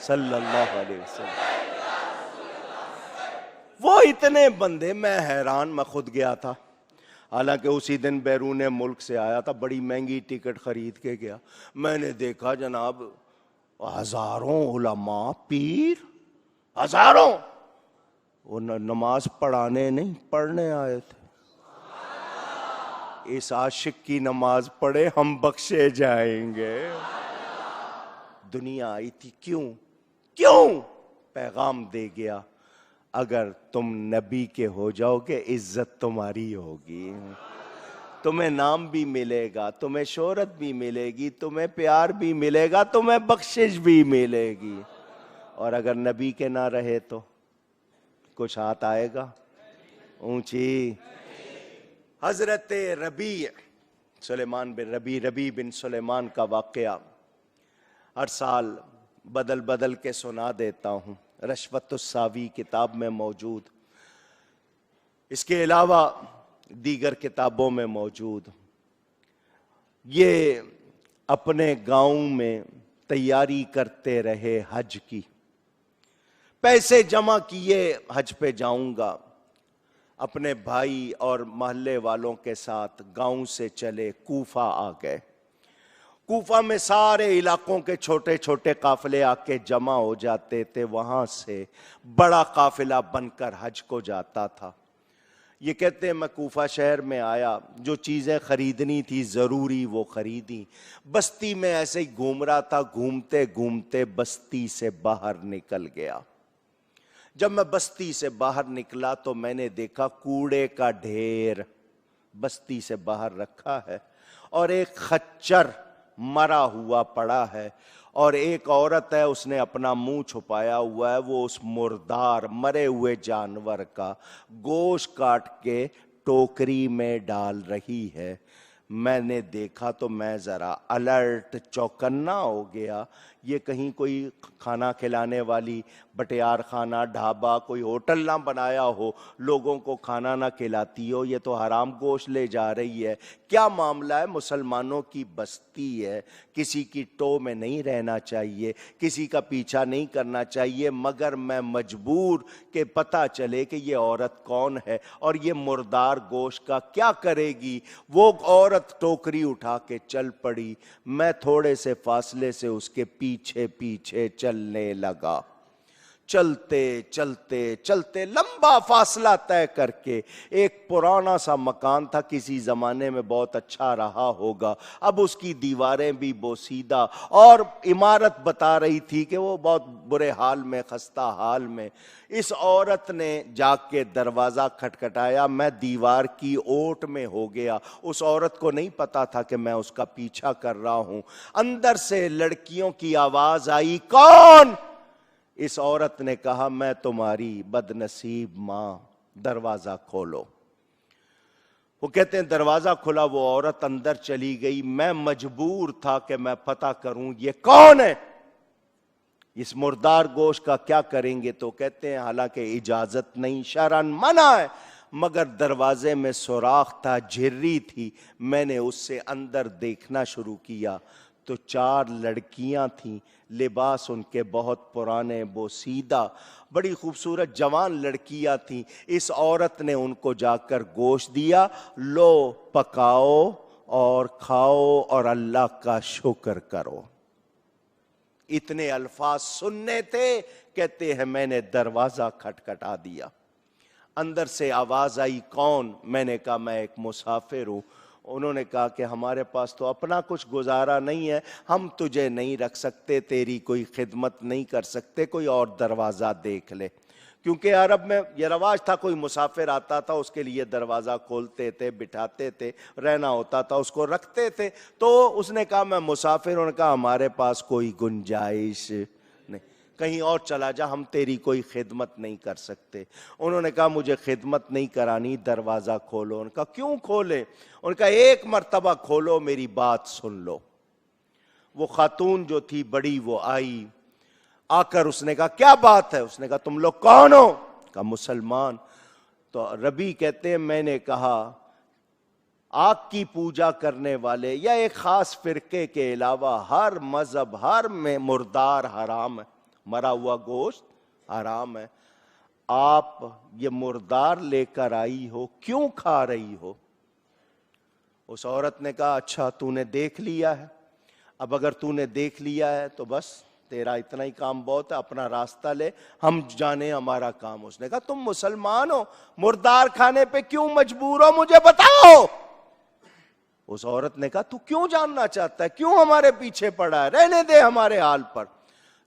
صلی اللہ علیہ وسلم۔ وہ اتنے بندے، میں حیران، میں خود گیا تھا، حالانکہ اسی دن بیرون ملک سے آیا تھا، بڑی مہنگی ٹکٹ خرید کے گیا۔ میں نے دیکھا جناب ہزاروں علماء، پیر، ہزاروں، وہ نماز پڑھانے نہیں، پڑھنے آئے تھے۔ اس عاشق کی نماز پڑھے ہم بخشے جائیں گے۔ دنیا آئی تھی کیوں؟ پیغام دے گیا، اگر تم نبی کے ہو جاؤ گے عزت تمہاری ہوگی، تمہیں نام بھی ملے گا، تمہیں شہرت بھی ملے گی، تمہیں پیار بھی ملے گا، تمہیں بخشش بھی ملے گی۔ اور اگر نبی کے نہ رہے تو کچھ ہاتھ آئے گا؟ اونچی۔ حضرت ربیع بن سلیمان کا واقعہ ہر سال بدل کے سنا دیتا ہوں، رشوت الساوی کتاب میں موجود، اس کے علاوہ دیگر کتابوں میں موجود۔ یہ اپنے گاؤں میں تیاری کرتے رہے حج کی، پیسے جمع کیے، حج پہ جاؤں گا، اپنے بھائی اور محلے والوں کے ساتھ گاؤں سے چلے کوفہ آ گئے۔ کوفہ میں سارے علاقوں کے چھوٹے چھوٹے قافلے آ کے جمع ہو جاتے تھے، وہاں سے بڑا قافلہ بن کر حج کو جاتا تھا۔ یہ کہتے ہیں میں کوفہ شہر میں آیا، جو چیزیں خریدنی تھی ضروری وہ خریدی، بستی میں ایسے ہی گھوم رہا تھا، گھومتے گھومتے بستی سے باہر نکل گیا۔ جب میں بستی سے باہر نکلا تو میں نے دیکھا کوڑے کا ڈھیر بستی سے باہر رکھا ہے، اور ایک خچر مرا ہوا پڑا ہے، اور ایک عورت ہے، اس نے اپنا منہ چھپایا ہوا ہے، وہ اس مردار مرے ہوئے جانور کا گوشت کاٹ کے ٹوکری میں ڈال رہی ہے۔ میں نے دیکھا تو میں ذرا الرٹ، چوکنا ہو گیا، یہ کہیں کوئی کھانا کھلانے والی بٹیار خانہ، ڈھابا، کوئی ہوٹل نہ بنایا ہو، لوگوں کو کھانا نہ کھلاتی ہو، یہ تو حرام گوشت لے جا رہی ہے۔ کیا معاملہ ہے؟ مسلمانوں کی بستی ہے، کسی کی ٹو میں نہیں رہنا چاہیے، کسی کا پیچھا نہیں کرنا چاہیے، مگر میں مجبور کہ پتہ چلے کہ یہ عورت کون ہے اور یہ مردار گوشت کا کیا کرے گی۔ وہ عورت ٹوکری اٹھا کے چل پڑی، میں تھوڑے سے فاصلے سے اس کے پیچھے پیچھے چلنے لگا۔ چلتے چلتے چلتے لمبا فاصلہ طے کر کے، ایک پرانا سا مکان تھا، کسی زمانے میں بہت اچھا رہا ہوگا، اب اس کی دیواریں بھی بوسیدہ، اور عمارت بتا رہی تھی کہ وہ بہت برے حال میں، خستہ حال میں۔ اس عورت نے جا کے دروازہ کھٹکھٹایا، میں دیوار کی اوٹ میں ہو گیا، اس عورت کو نہیں پتا تھا کہ میں اس کا پیچھا کر رہا ہوں۔ اندر سے لڑکیوں کی آواز آئی، کون؟ اس عورت نے کہا، میں تمہاری بد نصیب ماں، دروازہ کھولو۔ وہ کہتے ہیں دروازہ کھلا، وہ عورت اندر چلی گئی، میں مجبور تھا کہ میں پتہ کروں یہ کون ہے، اس مردار گوشت کا کیا کریں گے۔ تو کہتے ہیں حالانکہ اجازت نہیں، شرعاً منع ہے، مگر دروازے میں سوراخ تھا، جھرری تھی، میں نے اس سے اندر دیکھنا شروع کیا تو 4 لڑکیاں تھیں، لباس ان کے بہت پرانے، بوسیدہ، بڑی خوبصورت جوان لڑکیاں تھیں۔ اس عورت نے ان کو جا کر گوشت دیا، لو پکاؤ اور کھاؤ اور اللہ کا شکر کرو۔ اتنے الفاظ سننے تھے، کہتے ہیں میں نے دروازہ کھٹکھٹا دیا، اندر سے آواز آئی، کون؟ میں نے کہا میں ایک مسافر ہوں۔ انہوں نے کہا کہ ہمارے پاس تو اپنا کچھ گزارا نہیں ہے، ہم تجھے نہیں رکھ سکتے، تیری کوئی خدمت نہیں کر سکتے، کوئی اور دروازہ دیکھ لے۔ کیونکہ عرب میں یہ رواج تھا، کوئی مسافر آتا تھا اس کے لیے دروازہ کھولتے تھے، بٹھاتے تھے، رہنا ہوتا تھا، اس کو رکھتے تھے۔ تو اس نے کہا میں مسافر، انہوں نے کہا ہمارے پاس کوئی گنجائش نہیں، کہیں اور چلا جا، ہم تیری کوئی خدمت نہیں کر سکتے۔ انہوں نے کہا مجھے خدمت نہیں کرانی، دروازہ کھولو۔ انہوں نے کہا کیوں کھولے؟ انہوں نے کہا ایک مرتبہ کھولو، میری بات سن لو۔ وہ خاتون جو تھی بڑی، وہ آئی، آ کر اس نے کہا کیا بات ہے؟ اس نے کہا تم لوگ کون ہو؟ کہا مسلمان۔ تو ربی کہتے ہیں میں نے کہا آگ کی پوجا کرنے والے یا ایک خاص فرقے کے علاوہ ہر مذہب، ہر میں مردار حرام ہے۔ مرا ہوا گوشت حرام ہے. آپ یہ مردار لے کر آئی ہو, کیوں کھا رہی ہو؟ اس عورت نے کہا اچھا تو نے دیکھ لیا ہے, اب اگر تو نے دیکھ لیا ہے تو بس تیرا اتنا ہی کام بہت ہے, اپنا راستہ لے, ہم جانے ہمارا کام. اس نے کہا تم مسلمان ہو, مردار کھانے پہ کیوں مجبور ہو, مجھے بتاؤ. اس عورت نے کہا تو کیوں جاننا چاہتا ہے, کیوں ہمارے پیچھے پڑا ہے, رہنے دے ہمارے حال پر.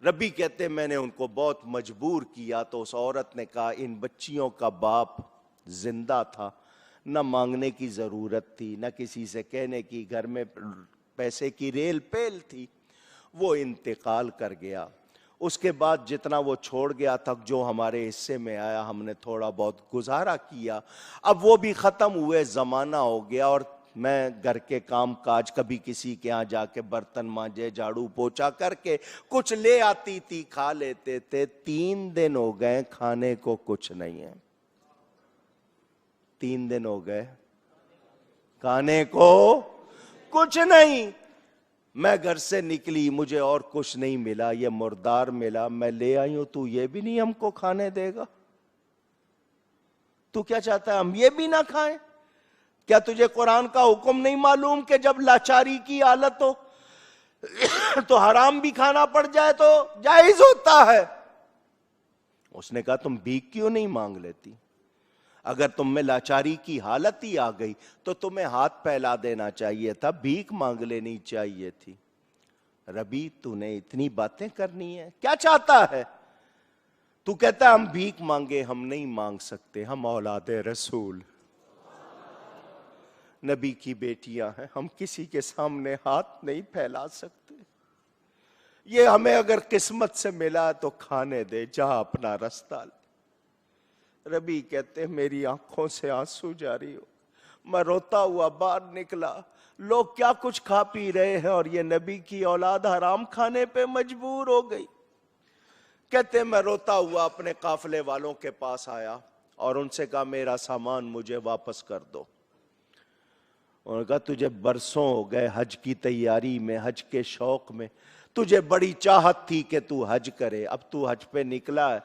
ربی کہتے ہیں میں نے ان کو بہت مجبور کیا. تو اس عورت نے کہا ان بچیوں کا باپ زندہ تھا, نہ مانگنے کی ضرورت تھی, نہ کسی سے کہنے کی, گھر میں پیسے کی ریل پیل تھی, وہ انتقال کر گیا. اس کے بعد جتنا وہ چھوڑ گیا تھا, جو ہمارے حصے میں آیا ہم نے تھوڑا بہت گزارا کیا. اب وہ بھی ختم ہوئے, زمانہ ہو گیا, اور میں گھر کے کام کاج کبھی کسی کے ہاں جا کے برتن مانجے, جھاڑو پوچھا کر کے کچھ لے آتی تھی, کھا لیتے تھے. 3 دن ہو گئے کھانے کو کچھ نہیں ہے. 3 دن ہو گئے کھانے کو کچھ نہیں. میں گھر سے نکلی, مجھے اور کچھ نہیں ملا, یہ مردار ملا, میں لے آئی ہوں. تو یہ بھی نہیں ہم کو کھانے دے گا؟ تو کیا چاہتا ہے ہم یہ بھی نہ کھائیں؟ کیا تجھے قرآن کا حکم نہیں معلوم کہ جب لاچاری کی حالت ہو تو حرام بھی کھانا پڑ جائے تو جائز ہوتا ہے؟ اس نے کہا تم بھیک کیوں نہیں مانگ لیتی؟ اگر تم میں لاچاری کی حالت ہی آ گئی تو تمہیں ہاتھ پھیلا دینا چاہیے تھا, بھیک مانگ لینی چاہیے تھی. ربی تو نے اتنی باتیں کرنی ہے, کیا چاہتا ہے تو؟ کہتا ہے ہم بھیک مانگے, ہم نہیں مانگ سکتے, ہم اولاد رسول نبی کی بیٹیاں ہیں, ہم کسی کے سامنے ہاتھ نہیں پھیلا سکتے. یہ ہمیں اگر قسمت سے ملا تو کھانے دے, جہاں اپنا رستہ لے. ربی کہتے میری آنکھوں سے آنسو جاری ہو, میں روتا ہوا باہر نکلا, لوگ کیا کچھ کھا پی رہے ہیں اور یہ نبی کی اولاد حرام کھانے پہ مجبور ہو گئی. کہتے میں روتا ہوا اپنے قافلے والوں کے پاس آیا اور ان سے کہا میرا سامان مجھے واپس کر دو. انہوں نے کہا تجھے برسوں ہو گئے حج کی تیاری میں, حج کے شوق میں, تجھے بڑی چاہت تھی کہ تو حج کرے, اب تو حج پہ نکلا ہے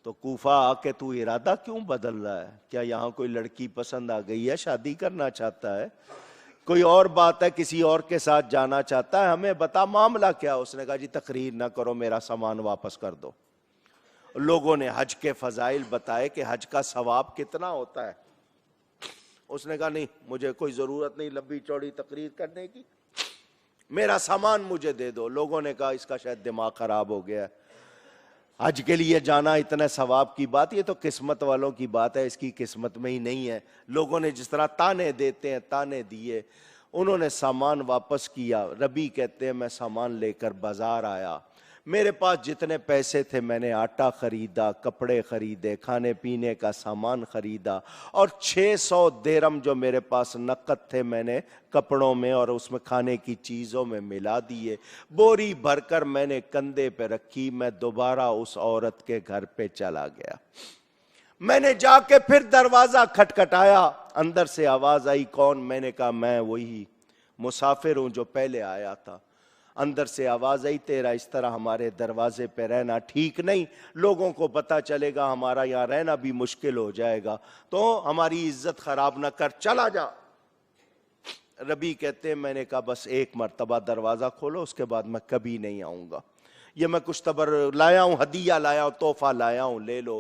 تو کوفہ آ کے تو ارادہ کیوں بدل رہا ہے؟ کیا یہاں کوئی لڑکی پسند آ گئی ہے, شادی کرنا چاہتا ہے, کوئی اور بات ہے, کسی اور کے ساتھ جانا چاہتا ہے؟ ہمیں بتا معاملہ کیا. اس نے کہا جی تقریر نہ کرو, میرا سامان واپس کر دو. لوگوں نے حج کے فضائل بتائے کہ حج کا ثواب کتنا ہوتا ہے. اس نے کہا نہیں مجھے کوئی ضرورت نہیں لمبی چوڑی تقریر کرنے کی, میرا سامان مجھے دے دو. لوگوں نے کہا اس کا شاید دماغ خراب ہو گیا ہے, حج کے لیے جانا اتنا ثواب کی بات, یہ تو قسمت والوں کی بات ہے, اس کی قسمت میں ہی نہیں ہے. لوگوں نے جس طرح تانے دیتے ہیں تانے دیے. انہوں نے سامان واپس کیا. ربی کہتے ہیں میں سامان لے کر بازار آیا, میرے پاس جتنے پیسے تھے میں نے آٹا خریدا, کپڑے خریدے, کھانے پینے کا سامان خریدا, اور 600 درہم جو میرے پاس نقد تھے میں نے کپڑوں میں اور اس میں کھانے کی چیزوں میں ملا دیے. بوری بھر کر میں نے کندھے پہ رکھی, میں دوبارہ اس عورت کے گھر پہ چلا گیا. میں نے جا کے پھر دروازہ کھٹکھٹایا, اندر سے آواز آئی کون؟ میں نے کہا میں وہی مسافر ہوں جو پہلے آیا تھا. اندر سے آواز آئی تیرا اس طرح ہمارے دروازے پہ رہنا ٹھیک نہیں, لوگوں کو پتہ چلے گا ہمارا یہاں رہنا بھی مشکل ہو جائے گا, تو ہماری عزت خراب نہ کر, چلا جا. ربی کہتے ہیں میں نے کہا بس ایک مرتبہ دروازہ کھولو, اس کے بعد میں کبھی نہیں آؤں گا. یہ میں کچھ تبر لایا ہوں, ہدیہ لایا ہوں, تحفہ لایا ہوں, لے لو.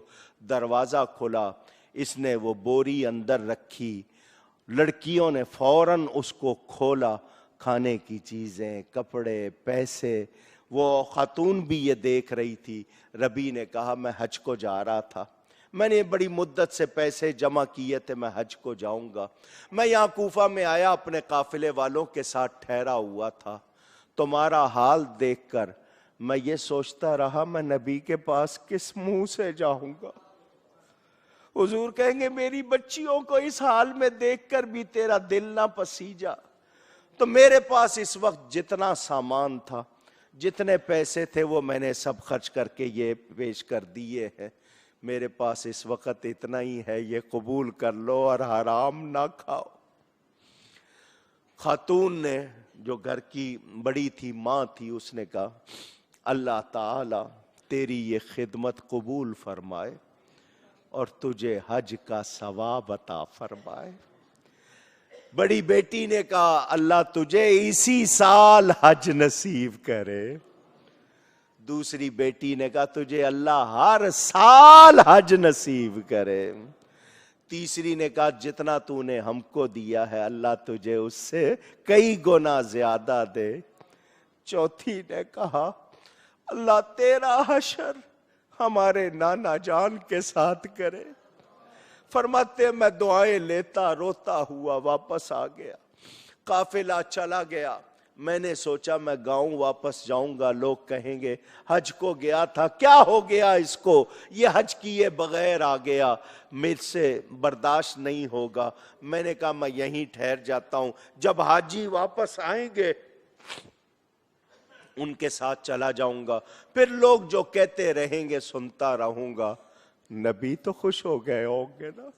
دروازہ کھولا, اس نے وہ بوری اندر رکھی, لڑکیوں نے فوراً اس کو کھولا, کھانے کی چیزیں, کپڑے, پیسے. وہ خاتون بھی یہ دیکھ رہی تھی. ربی نے کہا میں حج کو جا رہا تھا, میں نے بڑی مدت سے پیسے جمع کیے تھے, میں حج کو جاؤں گا. میں یہاں کوفہ میں آیا, اپنے قافلے والوں کے ساتھ ٹھہرا ہوا تھا. تمہارا حال دیکھ کر میں یہ سوچتا رہا میں نبی کے پاس کس منہ سے جاؤں گا. حضور کہیں گے میری بچیوں کو اس حال میں دیکھ کر بھی تیرا دل نہ پسیجا. تو میرے پاس اس وقت جتنا سامان تھا, جتنے پیسے تھے, وہ میں نے سب خرچ کر کے یہ پیش کر دیے ہیں. میرے پاس اس وقت اتنا ہی ہے, یہ قبول کر لو اور حرام نہ کھاؤ. خاتون نے جو گھر کی بڑی تھی, ماں تھی, اس نے کہا اللہ تعالی تیری یہ خدمت قبول فرمائے اور تجھے حج کا ثواب عطا فرمائے۔ بڑی بیٹی نے کہا اللہ تجھے اسی سال حج نصیب کرے۔ دوسری بیٹی نے کہا تجھے اللہ ہر سال حج نصیب کرے۔ تیسری نے کہا جتنا تو نے ہم کو دیا ہے اللہ تجھے اس سے کئی گنا زیادہ دے۔ چوتھی نے کہا اللہ تیرا حشر ہمارے نانا جان کے ساتھ کرے۔ فرماتے میں دعائیں لیتا روتا ہوا واپس آ گیا، قافلہ چلا گیا۔ میں نے سوچا میں گاؤں واپس جاؤں گا، لوگ کہیں گے حج کو گیا تھا، کیا ہو گیا اس کو، یہ حج کیے بغیر آ گیا، مجھ سے برداشت نہیں ہوگا۔ میں نے کہا میں یہیں ٹھہر جاتا ہوں، جب حاجی واپس آئیں گے ان کے ساتھ چلا جاؤں گا، پھر لوگ جو کہتے رہیں گے سنتا رہوں گا۔ نبی تو خوش ہو گئے ہوں گے نا۔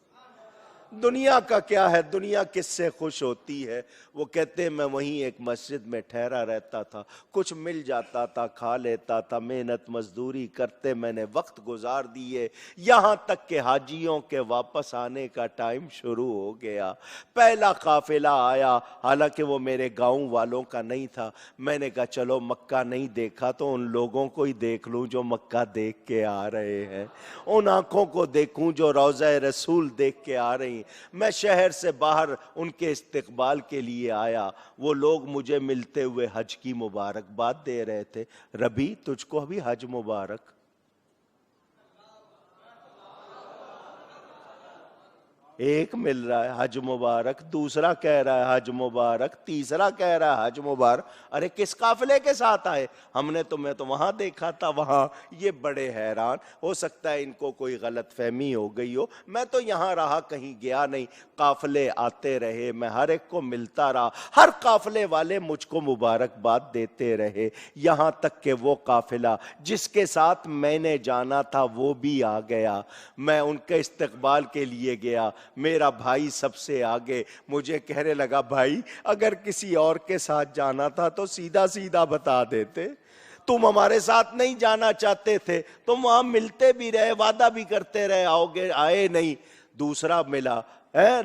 دنیا کا کیا ہے، دنیا کس سے خوش ہوتی ہے؟ وہ کہتے ہیں میں وہیں ایک مسجد میں ٹھہرا رہتا تھا، کچھ مل جاتا تھا کھا لیتا تھا، محنت مزدوری کرتے میں نے وقت گزار دیے، یہاں تک کہ حاجیوں کے واپس آنے کا ٹائم شروع ہو گیا۔ پہلا قافلہ آیا، حالانکہ وہ میرے گاؤں والوں کا نہیں تھا۔ میں نے کہا چلو مکہ نہیں دیکھا تو ان لوگوں کو ہی دیکھ لوں جو مکہ دیکھ کے آ رہے ہیں، ان آنکھوں کو دیکھوں جو روضہ رسول دیکھ کے آ رہی ہیں۔ میں شہر سے باہر ان کے استقبال کے لیے آیا، وہ لوگ مجھے ملتے ہوئے حج کی مبارکباد دے رہے تھے۔ ربی تجھ کو بھی حج مبارک۔ ایک مل رہا ہے حج مبارک، دوسرا کہہ رہا ہے حج مبارک، تیسرا کہہ رہا ہے حج مبارک۔ ارے کس قافلے کے ساتھ آئے؟ ہم نے تمہیں تو وہاں دیکھا تھا وہاں۔ یہ بڑے حیران، ہو سکتا ہے ان کو کوئی غلط فہمی ہو گئی ہو، میں تو یہاں رہا کہیں گیا نہیں، قافلے آتے رہے، میں ہر ایک کو ملتا رہا، ہر قافلے والے مجھ کو مبارکباد دیتے رہے، یہاں تک کہ وہ قافلہ جس کے ساتھ میں نے جانا تھا وہ بھی آ گیا۔ میں ان کے استقبال کے لیے گیا، میرا بھائی سب سے آگے، مجھے کہنے لگا بھائی اگر کسی اور کے ساتھ جانا تھا تو سیدھا سیدھا بتا دیتے، تم ہمارے ساتھ نہیں جانا چاہتے تھے، تم وہاں ملتے بھی رہے، وعدہ بھی کرتے رہے آؤ گے، آئے نہیں۔ دوسرا ملا،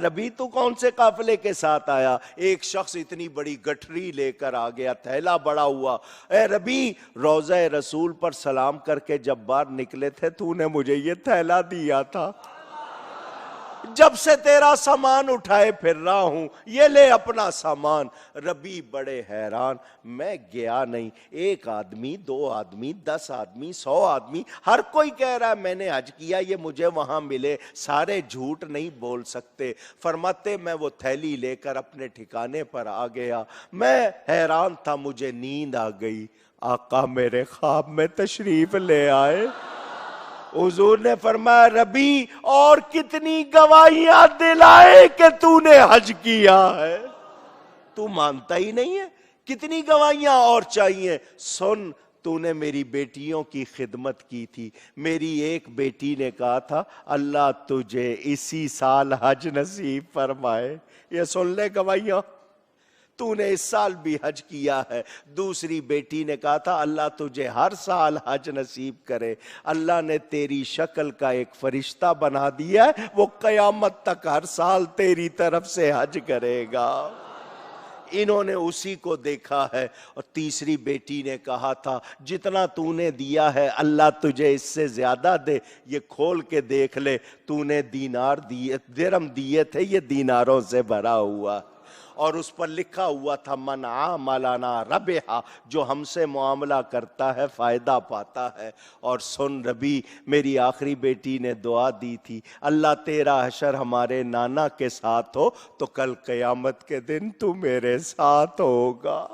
ربی تو کون سے قافلے کے ساتھ آیا؟ ایک شخص اتنی بڑی گٹھری لے کر آ گیا، تھیلا بڑا ہوا، اے ربی روضہ رسول پر سلام کر کے جب باہر نکلے تھے تو نے مجھے یہ تھیلا دیا تھا، جب سے تیرا سامان اٹھائے پھر رہا ہوں، یہ لے اپنا سامان۔ ربی بڑے حیران، میں گیا نہیں، ایک آدمی، دو آدمی، 10 آدمی، 100 آدمی، ہر کوئی کہہ رہا ہے میں نے حج کیا، یہ مجھے وہاں ملے، سارے جھوٹ نہیں بول سکتے۔ فرماتے میں وہ تھیلی لے کر اپنے ٹھکانے پر آ گیا، میں حیران تھا، مجھے نیند آ گئی، آقا میرے خواب میں تشریف لے آئے۔ حضور نے فرمایا ربی اور کتنی گواہیاں دلائے کہ تو نے حج کیا ہے، تو مانتا ہی نہیں ہے، کتنی گواہیاں اور چاہیے؟ سن، تو نے میری بیٹیوں کی خدمت کی تھی، میری ایک بیٹی نے کہا تھا اللہ تجھے اسی سال حج نصیب فرمائے، یہ سن لے گواہیاں، تو نے اس سال بھی حج کیا ہے۔ دوسری بیٹی نے کہا تھا اللہ تجھے ہر سال حج نصیب کرے، اللہ نے تیری شکل کا ایک فرشتہ بنا دیا ہے، وہ قیامت تک ہر سال تیری طرف سے حج کرے گا۔ انہوں نے اسی کو دیکھا ہے۔ اور تیسری بیٹی نے کہا تھا جتنا تو نے دیا ہے اللہ تجھے اس سے زیادہ دے، یہ کھول کے دیکھ لے، تو نے دینار دیے، درہم دیے تھے، یہ دیناروں سے بھرا ہوا، اور اس پر لکھا ہوا تھا من عاملنا ربحا، جو ہم سے معاملہ کرتا ہے فائدہ پاتا ہے۔ اور سن ربی، میری آخری بیٹی نے دعا دی تھی اللہ تیرا حشر ہمارے نانا کے ساتھ ہو تو کل قیامت کے دن تو میرے ساتھ ہوگا۔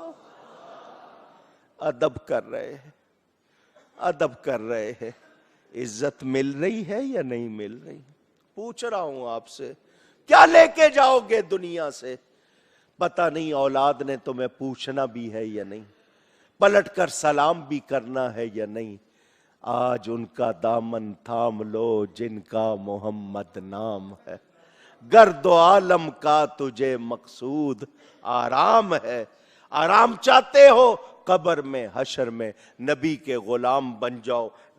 ادب کر رہے ہیں، ادب کر رہے ہیں، عزت مل رہی ہے یا نہیں مل رہی؟ پوچھ رہا ہوں آپ سے، کیا لے کے جاؤ گے دنیا سے؟ پتہ نہیں اولاد نے تمہیں پوچھنا بھی ہے یا نہیں، پلٹ کر سلام بھی کرنا ہے یا نہیں۔ آج ان کا دامن تھام لو جن کا محمد نام ہے، گرد و عالم کا تجھے مقصود آرام ہے، آرام چاہتے ہو قبر میں حشر میں نبی کے غلام بن جاؤ،